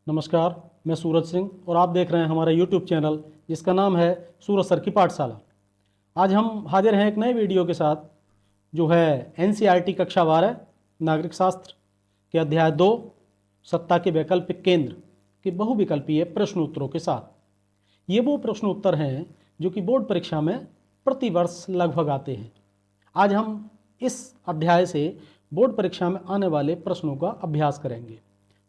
नमस्कार, मैं सूरज सिंह और आप देख रहे हैं हमारा YouTube चैनल जिसका नाम है सूरज सर की पाठशाला। आज हम हाजिर हैं एक नए वीडियो के साथ जो है NCERT कक्षा 12 नागरिक शास्त्र के अध्याय 2 सत्ता के वैकल्पिक केंद्र के बहुविकल्पीय प्रश्न उत्तरों के साथ। ये वो प्रश्न उत्तर हैं जो कि बोर्ड परीक्षा में प्रतिवर्ष लगभग आते हैं। आज हम इस अध्याय से बोर्ड परीक्षा में आने वाले प्रश्नों का अभ्यास करेंगे।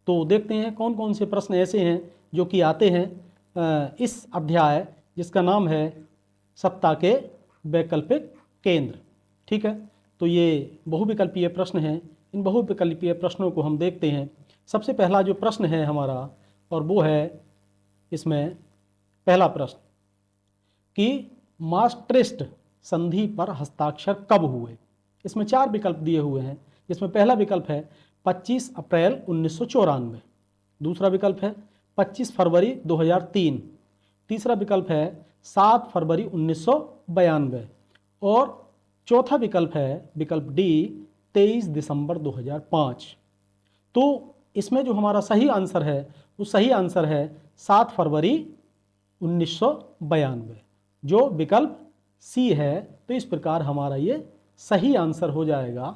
तो देखते हैं कौन कौन से प्रश्न ऐसे हैं जो कि आते हैं इस अध्याय जिसका नाम है सत्ता के वैकल्पिक केंद्र। ठीक है, तो ये बहुविकल्पीय प्रश्न हैं। इन बहुविकल्पीय प्रश्नों को हम देखते हैं। सबसे पहला जो प्रश्न है हमारा और वो है इसमें पहला प्रश्न कि मास्ट्रिस्ट संधि पर हस्ताक्षर कब हुए। इसमें 4 विकल्प दिए हुए हैं, जिसमें पहला विकल्प है 25 अप्रैल 1994, दूसरा विकल्प है 25 फरवरी 2003, तीसरा विकल्प है 7 फरवरी 1992 और चौथा विकल्प है विकल्प डी 23 दिसंबर 2005। तो इसमें जो हमारा सही आंसर है वो सही आंसर है 7 फरवरी 1992, जो विकल्प सी है। तो इस प्रकार हमारा ये सही आंसर हो जाएगा।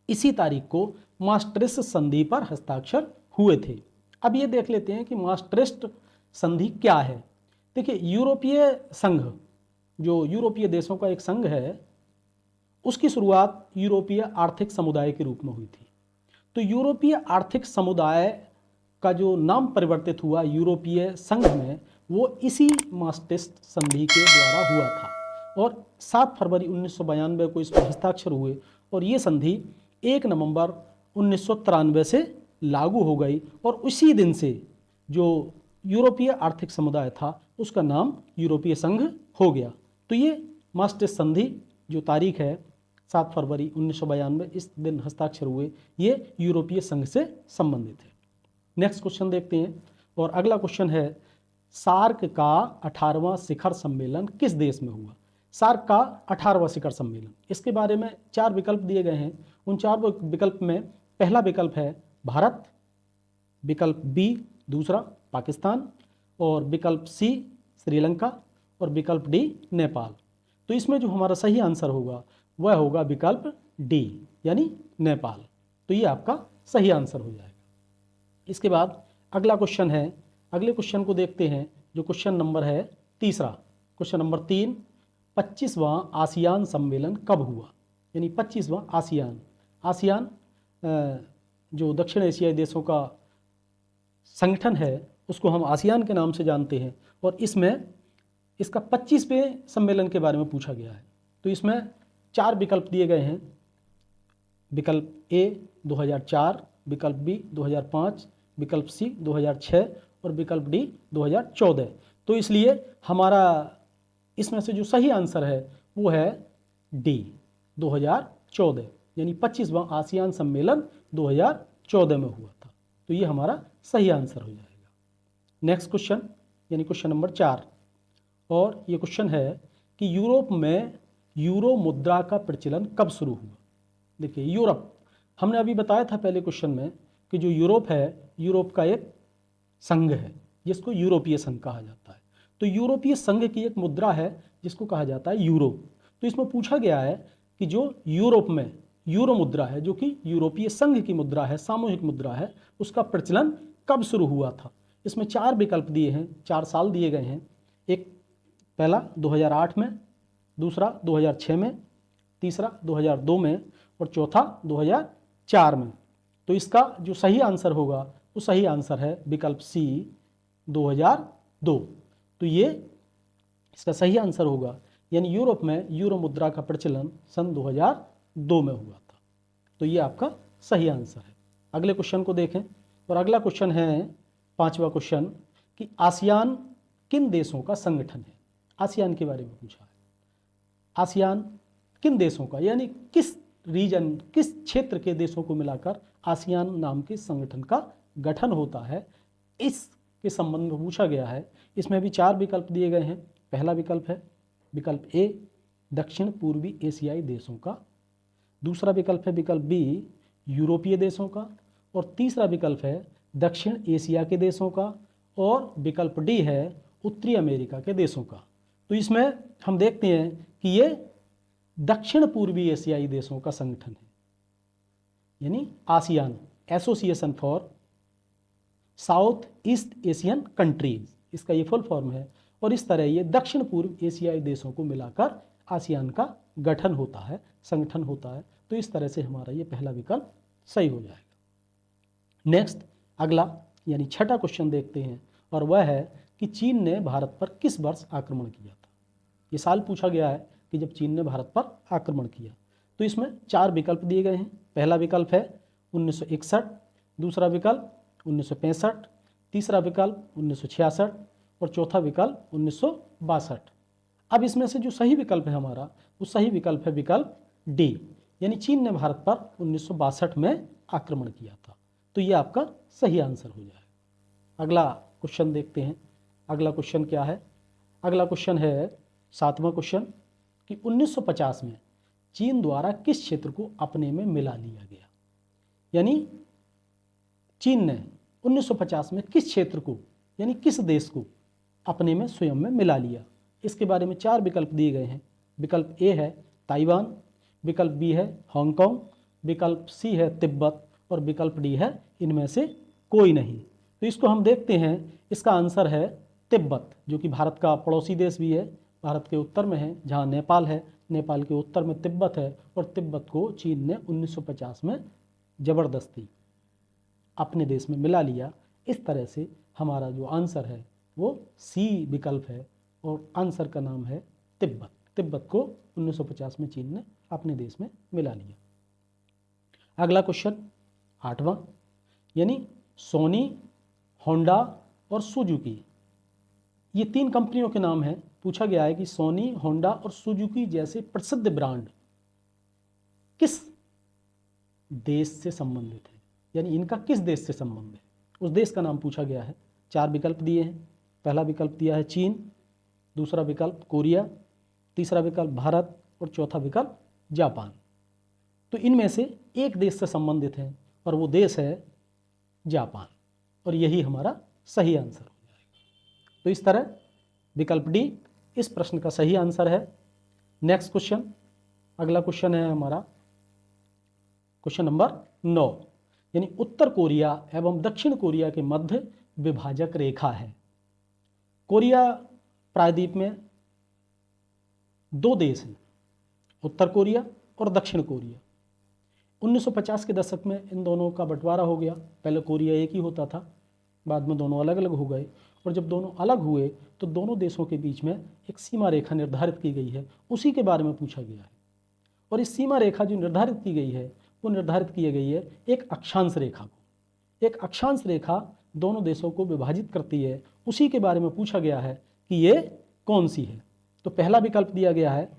इसी तारीख को मास्ट्रिस्ट संधि पर हस्ताक्षर हुए थे। अब ये देख लेते हैं कि मास्ट्रिस्ट संधि क्या है। देखिए, यूरोपीय संघ जो यूरोपीय देशों का एक संघ है, उसकी शुरुआत यूरोपीय आर्थिक समुदाय के रूप में हुई थी। तो यूरोपीय आर्थिक समुदाय का जो नाम परिवर्तित हुआ यूरोपीय संघ में, वो इसी मास्ट्रिस्ट संधि के द्वारा हुआ था और 7 फरवरी 1992 को इस पर हस्ताक्षर हुए और ये संधि 1 नवंबर 1993 से लागू हो गई और उसी दिन से जो यूरोपीय आर्थिक समुदाय था उसका नाम यूरोपीय संघ हो गया। तो ये मास्ट्रिस्ट संधि जो तारीख है 7 फरवरी 1992, इस दिन हस्ताक्षर हुए, ये यूरोपीय संघ से संबंधित है। नेक्स्ट क्वेश्चन देखते हैं और अगला क्वेश्चन है सार्क का 18वां शिखर सम्मेलन किस देश में हुआ। सार्क का 18वां शिखर सम्मेलन, इसके बारे में 4 विकल्प दिए गए हैं। उन 4 विकल्प में पहला विकल्प है भारत, विकल्प बी दूसरा पाकिस्तान और विकल्प सी श्रीलंका और विकल्प डी नेपाल। तो इसमें जो हमारा सही आंसर होगा वह होगा विकल्प डी यानी नेपाल। तो ये आपका सही आंसर हो जाएगा। इसके बाद अगला क्वेश्चन है, अगले क्वेश्चन को देखते हैं जो क्वेश्चन नंबर है तीसरा। क्वेश्चन नंबर 3, 25वां आसियान सम्मेलन कब हुआ। यानी 25वां आसियान जो दक्षिण एशियाई देशों का संगठन है उसको हम आसियान के नाम से जानते हैं और इसमें इसका 25वें सम्मेलन के बारे में पूछा गया है। तो इसमें 4 विकल्प दिए गए हैं, विकल्प ए 2004, विकल्प बी 2005, विकल्प सी 2006 और विकल्प डी 2014। तो इसलिए हमारा इसमें से जो सही आंसर है वो है डी 2014, यानी 25वां आसियान सम्मेलन 2014 में हुआ था। तो ये हमारा सही आंसर हो जाएगा। नेक्स्ट क्वेश्चन यानी क्वेश्चन नंबर 4 और ये क्वेश्चन है कि यूरोप में यूरो मुद्रा का प्रचलन कब शुरू हुआ। देखिए, यूरोप हमने अभी बताया था पहले क्वेश्चन में कि जो यूरोप है, यूरोप का एक संघ है जिसको यूरोपीय संघ कहा जाता है। तो यूरोपीय संघ की एक मुद्रा है जिसको कहा जाता है यूरो। तो इसमें पूछा गया है कि जो यूरोप में यूरो मुद्रा है, जो कि यूरोपीय संघ की मुद्रा है, सामूहिक मुद्रा है, उसका प्रचलन कब शुरू हुआ था। इसमें 4 विकल्प दिए हैं, 4 साल दिए गए हैं। एक पहला 2008 में, दूसरा 2006 में, तीसरा 2002 में और चौथा 2004 में। तो इसका जो सही आंसर होगा वो सही आंसर है विकल्प सी 2002। तो ये इसका सही आंसर होगा, यानी यूरोप में यूरो मुद्रा का प्रचलन सन 2002 में हुआ था। तो ये आपका सही आंसर है। अगले क्वेश्चन को देखें और अगला क्वेश्चन है 5वां क्वेश्चन कि आसियान किन देशों का संगठन है। आसियान के बारे में पूछा है। आसियान किन देशों का, यानी किस रीजन, किस क्षेत्र के देशों को मिलाकर आसियान नाम के संगठन का गठन होता है, इसके संबंध में पूछा गया है। इसमें भी 4 विकल्प दिए गए हैं। पहला विकल्प है विकल्प ए दक्षिण पूर्वी एशियाई देशों का, दूसरा विकल्प है विकल्प बी यूरोपीय देशों का और तीसरा विकल्प है दक्षिण एशिया के देशों का, और विकल्प डी है उत्तरी अमेरिका के देशों का। तो इसमें हम देखते हैं कि ये दक्षिण पूर्वी एशियाई देशों का संगठन है, यानी ASEAN, association for south east Asian countries, इसका ये फुल फॉर्म है। और इस तरह ये दक्षिण पूर्व एशियाई देशों को मिलाकर आसियान का गठन होता है, संगठन होता है। तो इस तरह से हमारा ये पहला विकल्प सही हो जाएगा। नेक्स्ट, अगला यानी छठा क्वेश्चन देखते हैं, और वह है कि चीन ने भारत पर किस वर्ष आक्रमण किया था। ये साल पूछा गया है कि जब चीन ने भारत पर आक्रमण किया। तो इसमें 4 विकल्प दिए गए हैं। पहला विकल्प है 1961, दूसरा विकल्प 1965, तीसरा विकल्प 1966 और चौथा विकल्प 1962। अब इसमें से जो सही विकल्प है हमारा, वो सही विकल्प है विकल्प डी, यानी चीन ने भारत पर 1962 में आक्रमण किया था। तो ये आपका सही आंसर हो जाएगा। अगला क्वेश्चन देखते हैं। अगला क्वेश्चन क्या है? अगला क्वेश्चन है 7वां क्वेश्चन कि 1950 में चीन द्वारा किस क्षेत्र को अपने में मिला लिया गया। यानी चीन ने 1950 में किस क्षेत्र को, यानी किस देश को अपने में स्वयं में मिला लिया। इसके बारे में 4 विकल्प दिए गए हैं। विकल्प ए है ताइवान, विकल्प बी है हांगकांग, विकल्प सी है तिब्बत और विकल्प डी है इनमें से कोई नहीं। तो इसको हम देखते हैं। इसका आंसर है तिब्बत, जो कि भारत का पड़ोसी देश भी है, भारत के उत्तर में है जहाँ नेपाल है, नेपाल के उत्तर में तिब्बत है, और तिब्बत को चीन ने 1950 में ज़बरदस्ती अपने देश में मिला लिया। इस तरह से हमारा जो आंसर है वो सी विकल्प है, और आंसर का नाम है तिब्बत। तिब्बत को 1950 में चीन ने अपने देश में मिला लिया। अगला क्वेश्चन 8वां, यानी सोनी, होंडा और सुजुकी, ये 3 कंपनियों के नाम हैं। पूछा गया है कि सोनी, होंडा और सुजुकी जैसे प्रसिद्ध ब्रांड किस देश से संबंधित है, यानी इनका किस देश से संबंध है, उस देश का नाम पूछा गया है। 4 विकल्प दिए हैं। पहला विकल्प दिया है चीन, दूसरा विकल्प कोरिया, तीसरा विकल्प भारत और चौथा विकल्प जापान। तो इनमें से एक देश से संबंधित है और वो देश है जापान, और यही हमारा सही आंसर हो जाएगा। तो इस तरह विकल्प डी इस प्रश्न का सही आंसर है। नेक्स्ट क्वेश्चन, अगला क्वेश्चन है हमारा क्वेश्चन नंबर 9, यानी उत्तर कोरिया एवं दक्षिण कोरिया के मध्य विभाजक रेखा है। कोरिया प्रायद्वीप में 2 देश हैं, उत्तर कोरिया और दक्षिण कोरिया। 1950 के दशक में इन दोनों का बंटवारा हो गया। पहले कोरिया एक ही होता था, बाद में दोनों अलग अलग हो गए, और जब दोनों अलग हुए तो दोनों देशों के बीच में एक सीमा रेखा निर्धारित की गई है, उसी के बारे में पूछा गया है। और इस सीमा रेखा जो निर्धारित की गई है वो निर्धारित की गई है एक अक्षांश रेखा को। एक अक्षांश रेखा दोनों देशों को विभाजित करती है, उसी के बारे में पूछा गया है कि ये कौन सी है। तो पहला विकल्प दिया गया है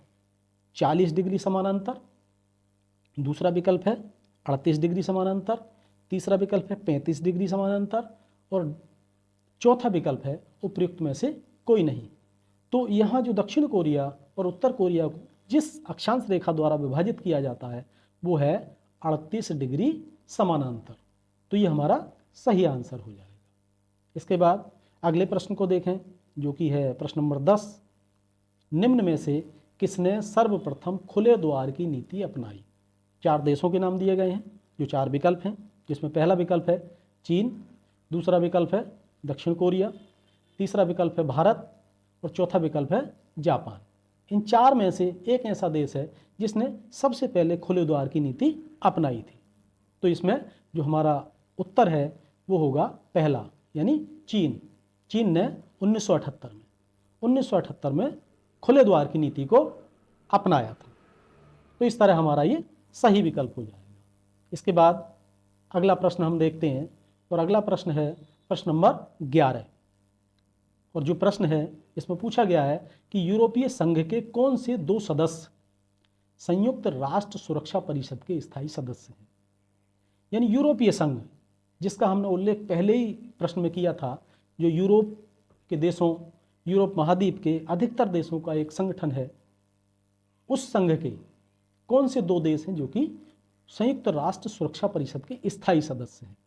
40 डिग्री समानांतर, दूसरा विकल्प है 38 डिग्री समानांतर, तीसरा विकल्प है 35 डिग्री समानांतर और चौथा विकल्प है उपयुक्त में से कोई नहीं। तो यहाँ जो दक्षिण कोरिया और उत्तर कोरिया को जिस अक्षांश रेखा द्वारा विभाजित किया जाता है वो है 38 डिग्री समानांतर। तो ये हमारा सही आंसर हो जाएगा। इसके बाद अगले प्रश्न को देखें, जो कि है प्रश्न नंबर 10। निम्न में से किसने सर्वप्रथम खुले द्वार की नीति अपनाई। 4 देशों के नाम दिए गए हैं, जो 4 विकल्प हैं, जिसमें पहला विकल्प है चीन, दूसरा विकल्प है दक्षिण कोरिया, तीसरा विकल्प है भारत और चौथा विकल्प है जापान। इन 4 में से एक ऐसा देश है जिसने सबसे पहले खुले द्वार की नीति अपनाई थी। तो इसमें जो हमारा उत्तर है वो होगा पहला, यानी चीन। चीन ने 1978 में खुले द्वार की नीति को अपनाया था। तो इस तरह हमारा ये सही विकल्प हो जाएगा। इसके बाद अगला प्रश्न हम देखते हैं, और अगला प्रश्न है प्रश्न नंबर 11। और जो प्रश्न है इसमें पूछा गया है कि यूरोपीय संघ के कौन से 2 सदस्य संयुक्त राष्ट्र सुरक्षा परिषद के स्थायी सदस्य हैं। यानी यूरोपीय संघ, जिसका हमने उल्लेख पहले ही प्रश्न में किया था, जो यूरोप के देशों, यूरोप महाद्वीप के अधिकतर देशों का एक संगठन है, उस संघ के कौन से 2 देश हैं जो कि संयुक्त राष्ट्र सुरक्षा परिषद के स्थायी सदस्य हैं।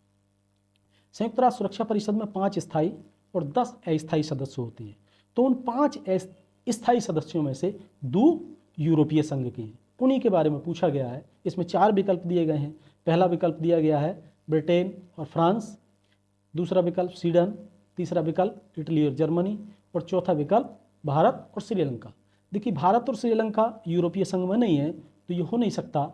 संयुक्त राष्ट्र सुरक्षा परिषद में 5 स्थायी और 10 अस्थायी सदस्य होते हैं। तो उन 5 स्थायी सदस्यों में से 2 यूरोपीय संघ के हैं, उन्हीं के बारे में पूछा गया है। इसमें 4 विकल्प दिए गए हैं। पहला विकल्प दिया गया है ब्रिटेन और फ्रांस, दूसरा विकल्प स्वीडन, तीसरा विकल्प इटली और जर्मनी, और चौथा विकल्प भारत और श्रीलंका। देखिए, भारत और श्रीलंका यूरोपीय संघ में नहीं है, तो ये हो नहीं सकता।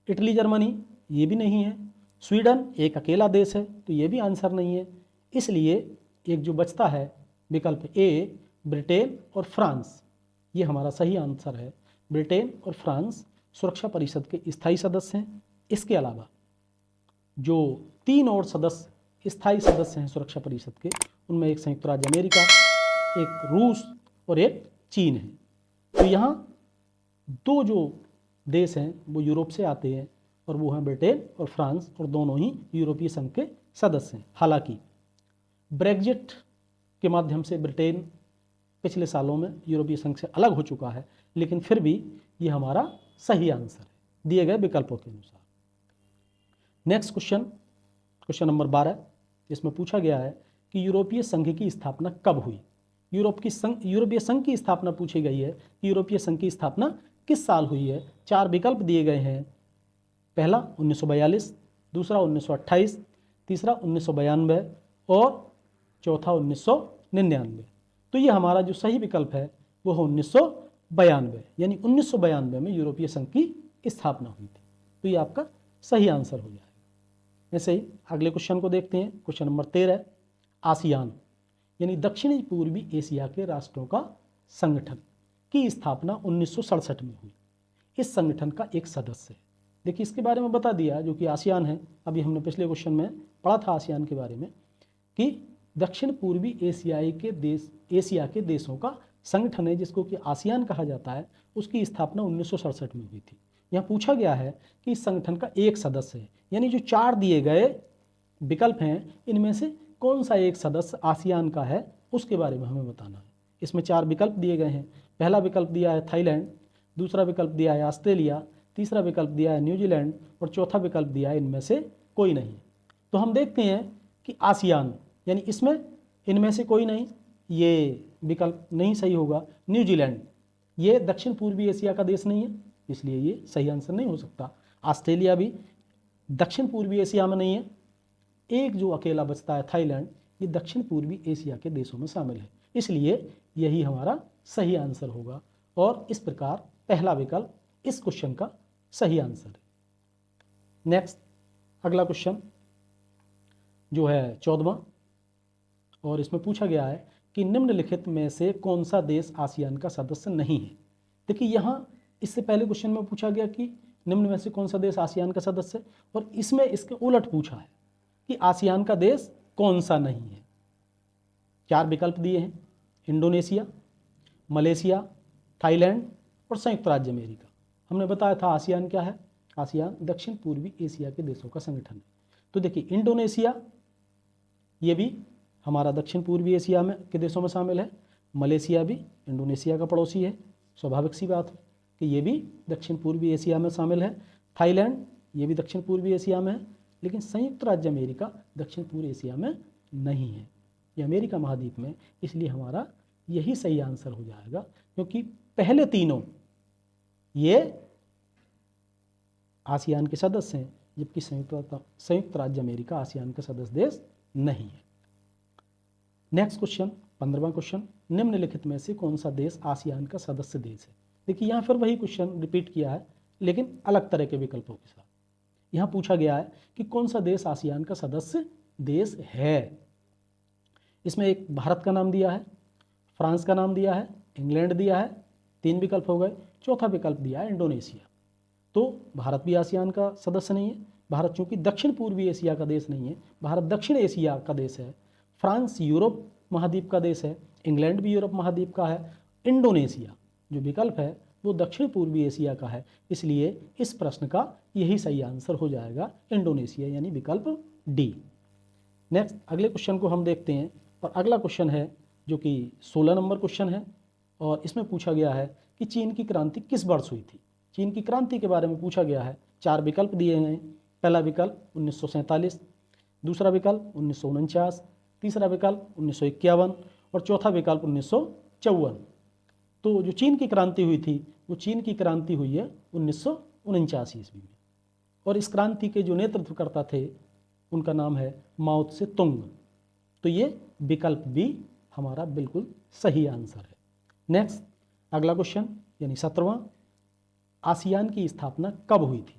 इटली जर्मनी ये भी नहीं है। स्वीडन एक अकेला देश है, तो ये भी आंसर नहीं है। इसलिए एक जो बचता है विकल्प ए, ब्रिटेन और फ्रांस, ये हमारा सही आंसर है। ब्रिटेन और फ्रांस सुरक्षा परिषद के स्थायी सदस्य हैं। इसके अलावा जो 3 और सदस्य स्थायी सदस्य हैं सुरक्षा परिषद के, उनमें एक संयुक्त राज्य अमेरिका, एक रूस और एक चीन है। तो यहाँ 2 जो देश हैं वो यूरोप से आते हैं, और वो हैं ब्रिटेन और फ्रांस, और दोनों ही यूरोपीय संघ के सदस्य हैं। हालांकि ब्रेग्जिट के माध्यम से ब्रिटेन पिछले सालों में यूरोपीय संघ से अलग हो चुका है, लेकिन फिर भी ये हमारा सही आंसर है दिए गए विकल्पों के अनुसार। नेक्स्ट क्वेश्चन, क्वेश्चन नंबर 12, इसमें पूछा गया है कि यूरोपीय संघ की स्थापना कब हुई। यूरोपीय संघ की स्थापना पूछी गई है कि यूरोपीय संघ की स्थापना किस साल हुई है। 4 विकल्प दिए गए हैं। पहला 1942, दूसरा 1928, तीसरा 1992 और चौथा 1999। तो ये हमारा जो सही विकल्प है वो है 1992, यानी 1992 में यूरोपीय संघ की स्थापना हुई थी। तो ये आपका सही आंसर हो जाएगा। ऐसे ही अगले क्वेश्चन को देखते हैं। क्वेश्चन नंबर 13, आसियान यानी दक्षिणी पूर्वी एशिया के राष्ट्रों का संगठन की स्थापना 1967 में हुई। इस संगठन का एक सदस्य है। देखिए, इसके बारे में बता दिया जो कि आसियान है। अभी हमने पिछले क्वेश्चन में पढ़ा था आसियान के बारे में कि दक्षिण पूर्वी एशिया के देशों का संगठन है, जिसको कि आसियान कहा जाता है। उसकी स्थापना 1967 में हुई थी। यहाँ पूछा गया है कि इस संगठन का एक सदस्य है, यानी जो 4 दिए गए विकल्प हैं इनमें से कौन सा एक सदस्य आसियान का है, उसके बारे में हमें बताना है। इसमें 4 विकल्प दिए गए हैं। पहला विकल्प दिया है थाईलैंड, दूसरा विकल्प दिया है ऑस्ट्रेलिया, तीसरा विकल्प दिया है न्यूजीलैंड, और चौथा विकल्प दिया है इनमें से कोई नहीं। तो हम देखते हैं कि आसियान यानी इसमें इनमें से कोई नहीं, ये विकल्प नहीं सही होगा। न्यूजीलैंड ये दक्षिण पूर्वी एशिया का देश नहीं है, इसलिए ये सही आंसर नहीं हो सकता। ऑस्ट्रेलिया भी दक्षिण पूर्वी एशिया में नहीं है। एक जो अकेला बचता है थाईलैंड, ये दक्षिण पूर्वी एशिया के देशों में शामिल है, इसलिए यही हमारा सही आंसर होगा। और इस प्रकार पहला विकल्प इस क्वेश्चन का सही आंसर है। नेक्स्ट अगला क्वेश्चन जो है 14वां, और इसमें पूछा गया है कि निम्नलिखित में से कौन सा देश आसियान का सदस्य नहीं है। देखिए, यहाँ इससे पहले क्वेश्चन में पूछा गया कि निम्न में से कौन सा देश आसियान का सदस्य है, और इसमें इसके उलट पूछा है कि आसियान का देश कौन सा नहीं है। 4 विकल्प दिए हैं, इंडोनेशिया, मलेशिया, थाईलैंड और संयुक्त राज्य अमेरिका। हमने बताया था आसियान क्या है। आसियान दक्षिण पूर्वी एशिया के देशों का संगठन है। तो देखिए, इंडोनेशिया ये भी हमारा दक्षिण पूर्वी एशिया में के देशों में शामिल है। मलेशिया भी इंडोनेशिया का पड़ोसी है, स्वाभाविक सी बात है कि ये भी दक्षिण पूर्वी एशिया में शामिल है। थाईलैंड ये भी दक्षिण पूर्वी एशिया में है, लेकिन संयुक्त राज्य अमेरिका दक्षिण पूर्व एशिया में नहीं है, ये अमेरिका महाद्वीप में। इसलिए हमारा यही सही आंसर हो जाएगा, क्योंकि पहले तीनों ये आसियान के सदस्य हैं, जबकि संयुक्त राज्य अमेरिका आसियान का सदस्य देश नहीं है। नेक्स्ट क्वेश्चन 15वां क्वेश्चन, निम्नलिखित में से कौन सा देश आसियान का सदस्य देश है। देखिए, यहाँ फिर वही क्वेश्चन रिपीट किया है, लेकिन अलग तरह के विकल्पों के साथ। यहाँ पूछा गया है कि कौन सा देश आसियान का सदस्य देश है। इसमें एक भारत का नाम दिया है, फ्रांस का नाम दिया है, इंग्लैंड दिया है, 3 विकल्प हो गए। चौथा विकल्प दिया है इंडोनेशिया। तो भारत भी आसियान का सदस्य नहीं है। भारत चूंकि दक्षिण पूर्वी एशिया का देश नहीं है, भारत दक्षिण एशिया का देश है। फ्रांस यूरोप महाद्वीप का देश है, इंग्लैंड भी यूरोप महाद्वीप का है। इंडोनेशिया जो विकल्प है वो दक्षिण पूर्वी एशिया का है, इसलिए इस प्रश्न का यही सही आंसर हो जाएगा इंडोनेशिया, यानी विकल्प डी। नेक्स्ट अगले क्वेश्चन को हम देखते हैं, और अगला क्वेश्चन है जो कि 16 नंबर क्वेश्चन है, और इसमें पूछा गया है कि चीन की क्रांति किस वर्ष हुई थी। चीन की क्रांति के बारे में पूछा गया है। 4 विकल्प दिए हैं। पहला विकल्प 1947, दूसरा विकल्प 1949, तीसरा विकल्प 1951 और चौथा विकल्प 1954। तो जो चीन की क्रांति हुई थी वो चीन की क्रांति हुई है 1949 ईस्वी में, और इस क्रांति के जो नेतृत्वकर्ता थे उनका नाम है माओ त्से तुंग। तो ये विकल्प बी हमारा बिल्कुल सही आंसर है। नेक्स्ट अगला क्वेश्चन यानी 17वां, आसियान की स्थापना कब हुई थी?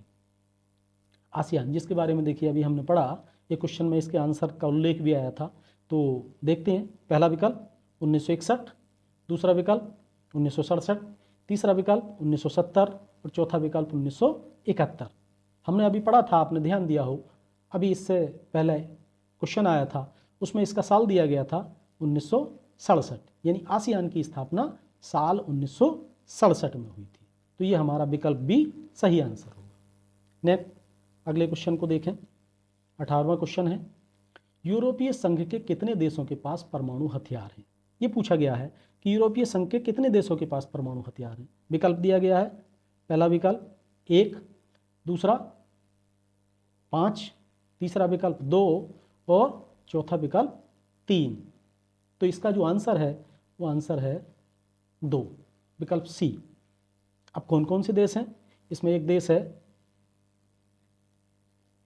आसियान जिसके बारे में देखिए अभी हमने पढ़ा, एक क्वेश्चन में इसके आंसर का उल्लेख भी आया था, तो देखते हैं। पहला विकल्प 1961, दूसरा विकल्प 1967, तीसरा विकल्प 1970 और चौथा विकल्प 1971। हमने अभी पढ़ा था, आपने ध्यान दिया हो, अभी इससे पहले क्वेश्चन आया था उसमें इसका साल दिया गया था 1967, यानी आसियान की स्थापना साल 1967 में हुई थी। तो ये हमारा विकल्प बी सही आंसर होगा। नेक्स्ट अगले क्वेश्चन को देखें, 18वां क्वेश्चन है, यूरोपीय संघ के कितने देशों के पास परमाणु हथियार हैं? ये पूछा गया है कि यूरोपीय संघ के कितने देशों के पास परमाणु हथियार हैं। विकल्प दिया गया है, पहला विकल्प 1, दूसरा 5, तीसरा विकल्प 2 और चौथा विकल्प 3। तो इसका जो आंसर है वो आंसर है 2, विकल्प सी। अब कौन कौन से देश हैं? इसमें एक देश है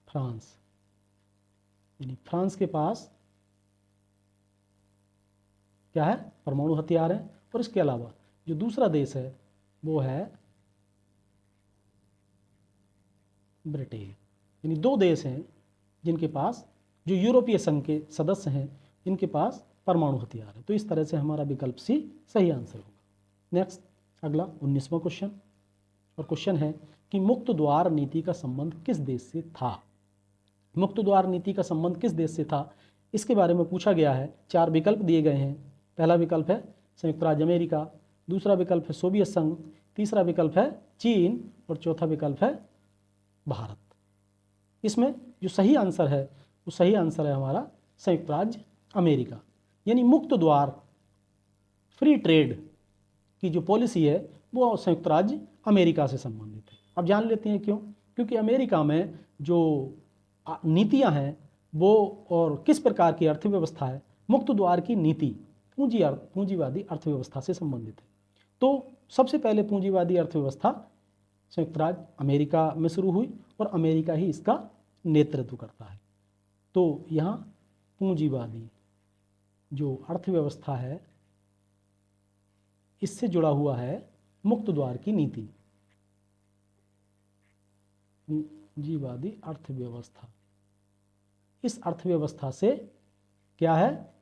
फ्रांस, यानी फ्रांस के पास क्या है? परमाणु हथियार है। और इसके अलावा जो दूसरा देश है वो है ब्रिटेन, यानी 2 देश हैं जिनके पास, जो यूरोपीय संघ के सदस्य हैं, इनके पास परमाणु हथियार है। तो इस तरह से हमारा विकल्प सी सही आंसर होगा। नेक्स्ट अगला 19वां क्वेश्चन, और क्वेश्चन है कि मुक्त द्वार नीति का संबंध किस देश से था? मुक्त द्वार नीति का संबंध किस देश से था, इसके बारे में पूछा गया है। 4 विकल्प दिए गए हैं। पहला विकल्प है संयुक्त राज्य अमेरिका, दूसरा विकल्प है सोवियत संघ, तीसरा विकल्प है चीन और चौथा विकल्प है भारत। इसमें जो सही आंसर है वो सही आंसर है हमारा संयुक्त राज्य अमेरिका, यानी मुक्त द्वार फ्री ट्रेड की जो पॉलिसी है वो संयुक्त राज्य अमेरिका से संबंधित है। अब जान लेते हैं क्यों। क्योंकि अमेरिका में जो नीतियां हैं वो और किस प्रकार की अर्थव्यवस्था है, मुक्त द्वार की नीति पूंजीवादी अर्थव्यवस्था से संबंधित है। तो सबसे पहले पूंजीवादी अर्थव्यवस्था संयुक्त राज्य अमेरिका में शुरू हुई और अमेरिका ही इसका नेतृत्व करता है। तो यहाँ पूंजीवादी जो अर्थव्यवस्था है इससे जुड़ा हुआ है मुक्त द्वार की नीति, पूंजीवादी अर्थव्यवस्था। इस अर्थव्यवस्था से क्या है?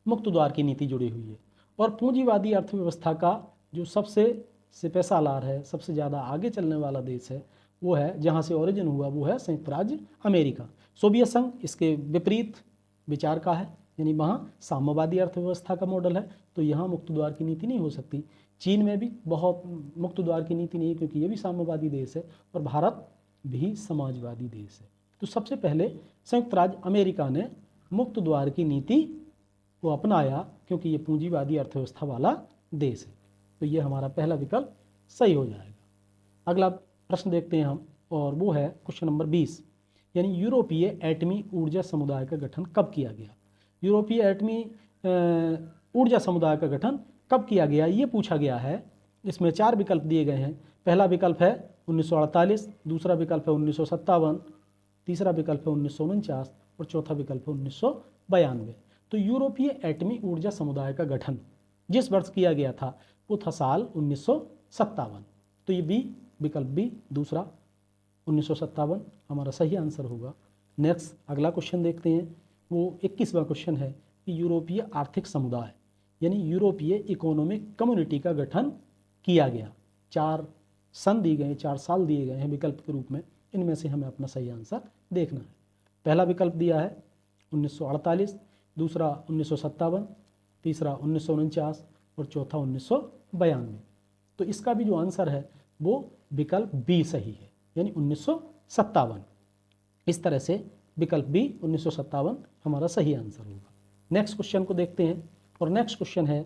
मुक्त द्वार की नीति जुड़ी हुई है। और पूंजीवादी अर्थव्यवस्था का जो सबसे सिपहसालार है, सबसे ज़्यादा आगे चलने वाला देश है, वो है, जहाँ से ओरिजिन हुआ वो है संयुक्त राज्य अमेरिका। सोवियत संघ इसके विपरीत विचार का है, यानी वहाँ साम्यवादी अर्थव्यवस्था का मॉडल है, तो यहाँ मुक्त द्वार की नीति नहीं हो सकती। चीन में भी बहुत मुक्त द्वार की नीति नहीं है क्योंकि ये भी साम्यवादी देश है, और भारत भी समाजवादी देश है। तो सबसे पहले संयुक्त राज्य अमेरिका ने मुक्त द्वार की नीति को अपनाया क्योंकि ये पूंजीवादी अर्थव्यवस्था वाला देश है। तो ये हमारा पहला विकल्प सही हो जाएगा। अगला प्रश्न देखते हैं हम, और वो है क्वेश्चन नंबर 20, यानी यूरोपीय एटमी ऊर्जा समुदाय का गठन कब किया गया? यूरोपीय एटमी ऊर्जा समुदाय का गठन कब किया गया, ये पूछा गया है। इसमें 4 विकल्प दिए गए हैं। पहला विकल्प है 1948, दूसरा विकल्प है 1957, तीसरा विकल्प है 1949 और चौथा विकल्प है 1992। तो यूरोपीय एटमी ऊर्जा समुदाय का गठन जिस वर्ष किया गया था वो था साल 1957। तो ये बी, विकल्प बी दूसरा 1957 हमारा सही आंसर होगा। नेक्स्ट अगला क्वेश्चन देखते हैं, वो 21वां क्वेश्चन है कि यूरोपीय आर्थिक समुदाय यानी यूरोपीय इकोनॉमिक कम्युनिटी का गठन किया गया। 4 सन दिए गए, 4 साल दिए गए हैं विकल्प के रूप में, इनमें से हमें अपना सही आंसर देखना है। पहला विकल्प दिया है 1948, दूसरा 1957, तीसरा 1949 और चौथा 1992। तो इसका भी जो आंसर है वो विकल्प बी सही है, यानी 1957। इस तरह से विकल्प बी 1957 हमारा सही आंसर होगा। नेक्स्ट क्वेश्चन को देखते हैं, और नेक्स्ट क्वेश्चन है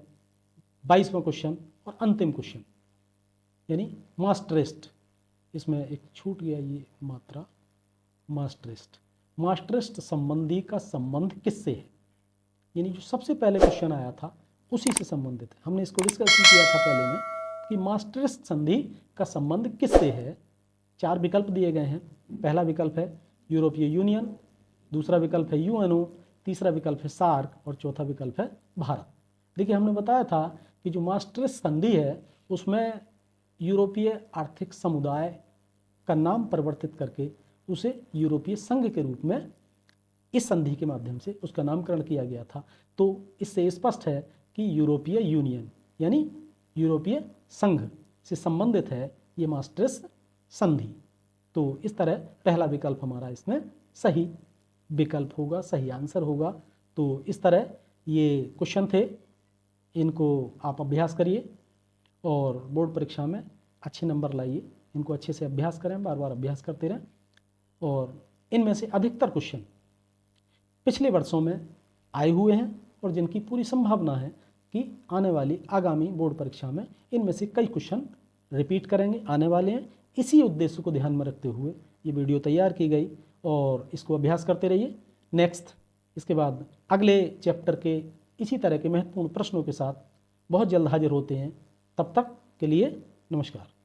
22वां क्वेश्चन और अंतिम क्वेश्चन, यानी मास्ट्रिस्ट। इसमें एक छूट गया ये मात्रा, मास्ट्रिस्ट। मास्टरिस्ट संबंधी का संबंध किससे है, यानी जो सबसे पहले क्वेश्चन आया था उसी से संबंधित है। हमने इसको डिस्कस किया था पहले में कि मास्टरिस्ट संधि का संबंध किससे है। 4 विकल्प दिए गए हैं। पहला विकल्प है यूरोपीय यूनियन, दूसरा विकल्प है यूएनओ, तीसरा विकल्प है सार्क और चौथा विकल्प है भारत। देखिए हमने बताया था कि जो मास्टरिस्ट संधि है उसमें यूरोपीय आर्थिक समुदाय का नाम परिवर्तित करके उसे यूरोपीय संघ के रूप में इस संधि के माध्यम से उसका नामकरण किया गया था। तो इससे स्पष्ट है कि यूरोपीय यूनियन यानी यूरोपीय संघ से संबंधित है ये मास्टरिस्ट संधि। तो इस तरह पहला विकल्प हमारा इसमें सही विकल्प होगा, सही आंसर होगा। तो इस तरह ये क्वेश्चन थे, इनको आप अभ्यास करिए और बोर्ड परीक्षा में अच्छे नंबर लाइए। इनको अच्छे से अभ्यास करें, बार बार अभ्यास करते रहें। और इनमें से अधिकतर क्वेश्चन पिछले वर्षों में आए हुए हैं और जिनकी पूरी संभावना है कि आने वाली आगामी बोर्ड परीक्षा में इनमें से कई क्वेश्चन रिपीट करेंगे, आने वाले हैं। इसी उद्देश्य को ध्यान में रखते हुए ये वीडियो तैयार की गई और इसको अभ्यास करते रहिए। नेक्स्ट इसके बाद अगले चैप्टर के इसी तरह के महत्वपूर्ण प्रश्नों के साथ बहुत जल्द हाजिर होते हैं। तब तक के लिए नमस्कार।